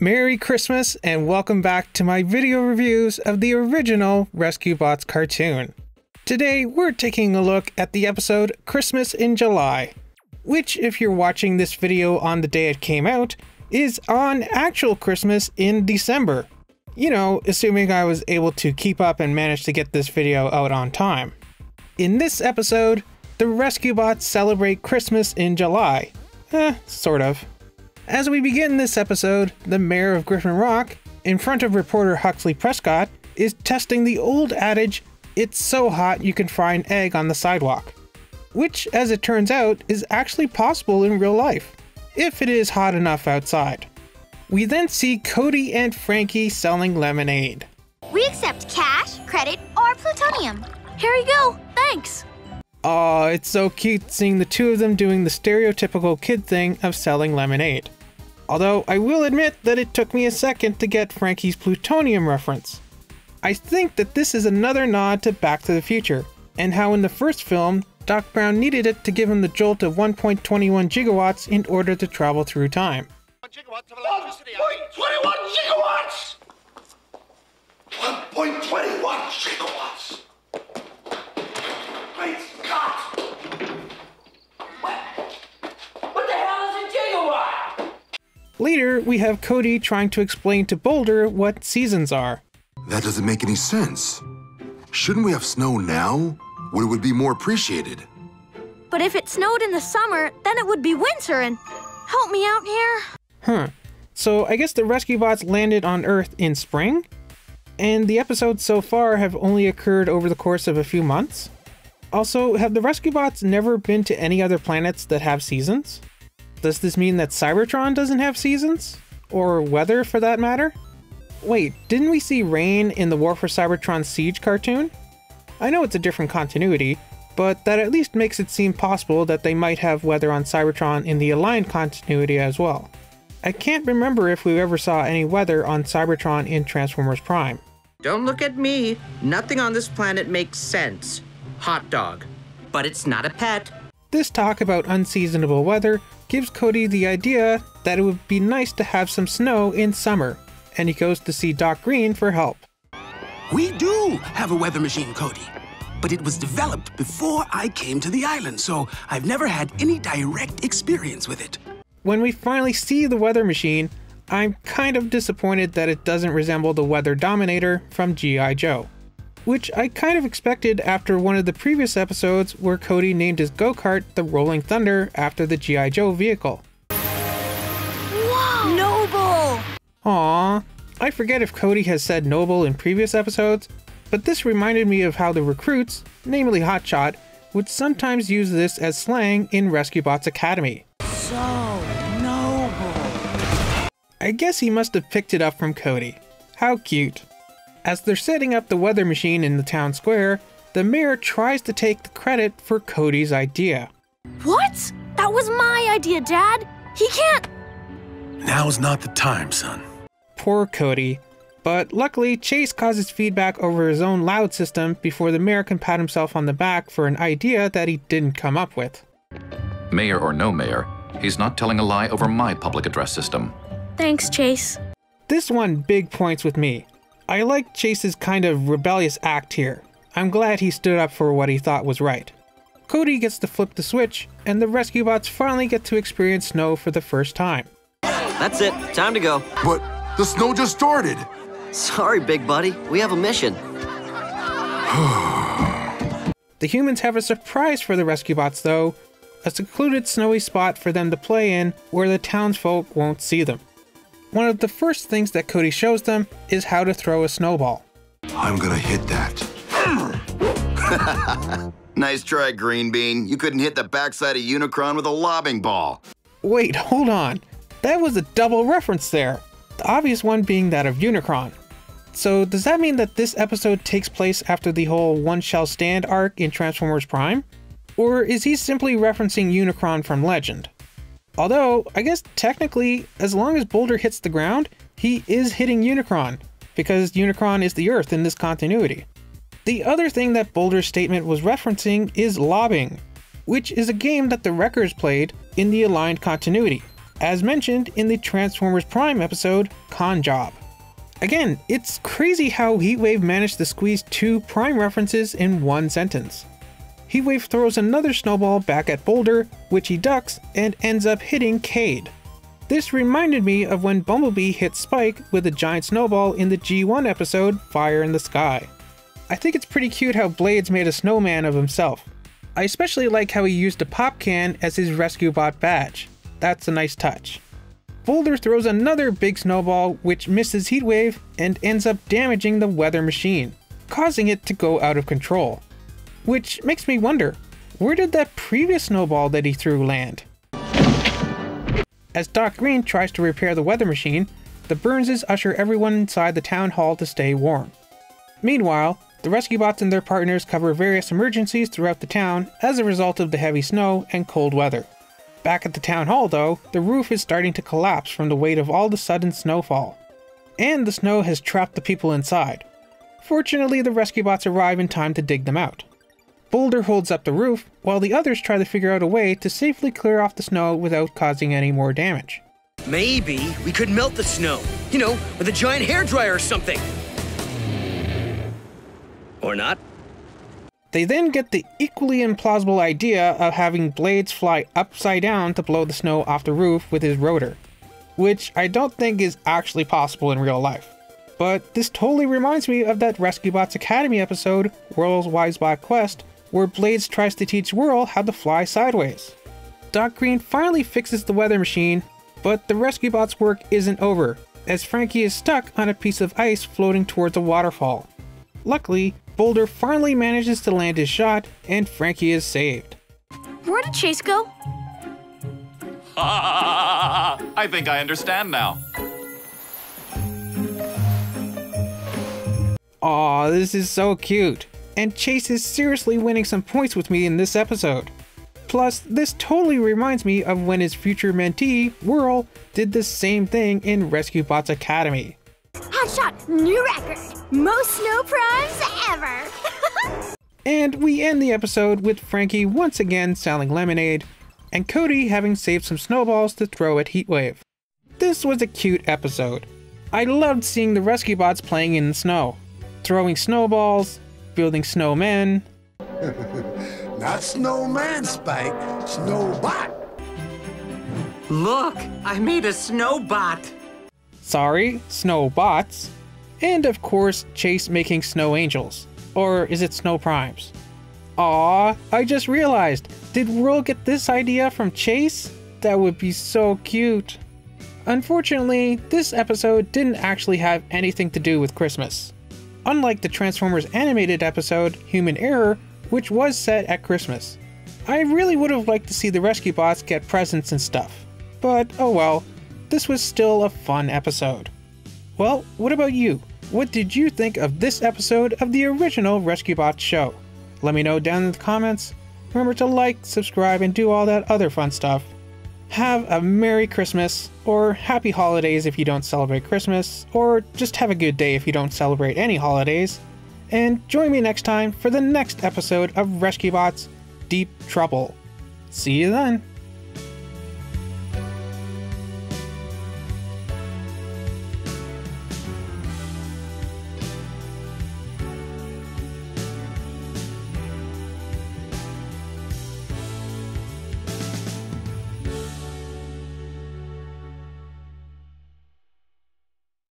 Merry Christmas and welcome back to my video reviews of the original Rescue Bots cartoon. Today we're taking a look at the episode Christmas in July, which, if you're watching this video on the day it came out, is on actual Christmas in December. You know, assuming I was able to keep up and manage to get this video out on time. In this episode, the Rescue Bots celebrate Christmas in July. Sort of. As we begin this episode, the mayor of Griffin Rock, in front of reporter Huxley Prescott, is testing the old adage, "It's so hot you can fry an egg on the sidewalk," which, as it turns out, is actually possible in real life, if it is hot enough outside. We then see Cody and Frankie selling lemonade. We accept cash, credit, or plutonium. Here you go, thanks. Aw, it's so cute seeing the two of them doing the stereotypical kid thing of selling lemonade. Although I will admit that it took me a second to get Frankie's plutonium reference. I think that this is another nod to Back to the Future, and how in the first film, Doc Brown needed it to give him the jolt of 1.21 gigawatts in order to travel through time. 1.21 gigawatts! 1.21 gigawatts! Great Scott! What the hell is a gigawatt? Later, we have Cody trying to explain to Boulder what seasons are. That doesn't make any sense. Shouldn't we have snow now, where it would be more appreciated? But if it snowed in the summer, then it would be winter and... Help me out here. So I guess the Rescue Bots landed on Earth in spring? And the episodes so far have only occurred over the course of a few months? Also, have the Rescue Bots never been to any other planets that have seasons? Does this mean that Cybertron doesn't have seasons? Or weather, for that matter? Wait, didn't we see rain in the War for Cybertron Siege cartoon? I know it's a different continuity, but that at least makes it seem possible that they might have weather on Cybertron in the Aligned continuity as well. I can't remember if we ever saw any weather on Cybertron in Transformers Prime. Don't look at me. Nothing on this planet makes sense. Hot dog. But it's not a pet. This talk about unseasonable weather gives Cody the idea that it would be nice to have some snow in summer, and he goes to see Doc Green for help. We do have a weather machine, Cody, but it was developed before I came to the island, so I've never had any direct experience with it. When we finally see the weather machine, I'm kind of disappointed that it doesn't resemble the Weather Dominator from G.I. Joe, which I kind of expected after one of the previous episodes where Cody named his go-kart the Rolling Thunder after the G.I. Joe vehicle. Whoa! Noble! Aww, I forget if Cody has said noble in previous episodes, but this reminded me of how the recruits, namely Hotshot, would sometimes use this as slang in Rescue Bots Academy. So noble. I guess he must have picked it up from Cody. How cute. As they're setting up the weather machine in the town square, the mayor tries to take the credit for Cody's idea. What? That was my idea, Dad. He can't... Now's not the time, son. Poor Cody. But luckily, Chase causes feedback over his own loud system before the mayor can pat himself on the back for an idea that he didn't come up with. Mayor or no mayor, he's not telling a lie over my public address system. Thanks, Chase. This one big points with me. I like Chase's kind of rebellious act here. I'm glad he stood up for what he thought was right. Cody gets to flip the switch, and the Rescue Bots finally get to experience snow for the first time. That's it. Time to go. But the snow just started. Sorry, big buddy. We have a mission. The humans have a surprise for the Rescue Bots though, a secluded snowy spot for them to play in where the townsfolk won't see them. One of the first things that Cody shows them is how to throw a snowball. I'm gonna hit that. Nice try, Green Bean. You couldn't hit the backside of Unicron with a lobbing ball. Wait, hold on. That was a double reference there. The obvious one being that of Unicron. So does that mean that this episode takes place after the whole One Shall Stand arc in Transformers Prime? Or is he simply referencing Unicron from Legend? Although, I guess technically, as long as Boulder hits the ground, he is hitting Unicron, because Unicron is the Earth in this continuity. The other thing that Boulder's statement was referencing is lobbing, which is a game that the Wreckers played in the Aligned continuity. as mentioned in the Transformers Prime episode, Con Job. Again, it's crazy how Heatwave managed to squeeze 2 Prime references in one sentence. Heatwave throws another snowball back at Boulder, which he ducks and ends up hitting Cade. This reminded me of when Bumblebee hit Spike with a giant snowball in the G1 episode, Fire in the Sky. I think it's pretty cute how Blades made a snowman of himself. I especially like how he used a pop can as his Rescue Bot badge. That's a nice touch. Boulder throws another big snowball which misses Heatwave and ends up damaging the weather machine, causing it to go out of control. Which makes me wonder, where did that previous snowball that he threw land? As Doc Green tries to repair the weather machine, the Burnses usher everyone inside the town hall to stay warm. Meanwhile, the Rescue Bots and their partners cover various emergencies throughout the town as a result of the heavy snow and cold weather. Back at the town hall though, the roof is starting to collapse from the weight of all the sudden snowfall. And the snow has trapped the people inside. Fortunately, the Rescue Bots arrive in time to dig them out. Boulder holds up the roof, while the others try to figure out a way to safely clear off the snow without causing any more damage. Maybe we could melt the snow, you know, with a giant hairdryer or something. Or not. They then get the equally implausible idea of having Blades fly upside down to blow the snow off the roof with his rotor, which I don't think is actually possible in real life. But this totally reminds me of that Rescue Bots Academy episode, Whirl's Wise Black Quest, where Blades tries to teach Whirl how to fly sideways. Doc Green finally fixes the weather machine, but the Rescue Bots' work isn't over, as Frankie is stuck on a piece of ice floating towards a waterfall. Luckily, Boulder finally manages to land his shot, and Frankie is saved. Where did Chase go? I think I understand now. Aw, this is so cute. And Chase is seriously winning some points with me in this episode. Plus, this totally reminds me of when his future mentee, Whirl, did the same thing in Rescue Bots Academy. Hotshot, new record! Most snow primes ever! And we end the episode with Frankie once again selling lemonade, and Cody having saved some snowballs to throw at Heatwave. This was a cute episode. I loved seeing the Rescue Bots playing in the snow, throwing snowballs, building snowmen. Not snowman, Spike. Snowbot. Look, I made a snowbot. Sorry, snowbots. And of course, Chase making snow angels. Or is it snow primes? Aw, I just realized, did Whirl get this idea from Chase? That would be so cute. Unfortunately, this episode didn't actually have anything to do with Christmas. Unlike the Transformers animated episode, Human Error, which was set at Christmas. I really would have liked to see the Rescue Bots get presents and stuff. But oh well, this was still a fun episode. Well, what about you? What did you think of this episode of the original Rescue Bots show? Let me know down in the comments. Remember to like, subscribe, and do all that other fun stuff. Have a Merry Christmas, or Happy Holidays if you don't celebrate Christmas, or just have a good day if you don't celebrate any holidays. And join me next time for the next episode of Rescue Bots Deep Trouble. See you then!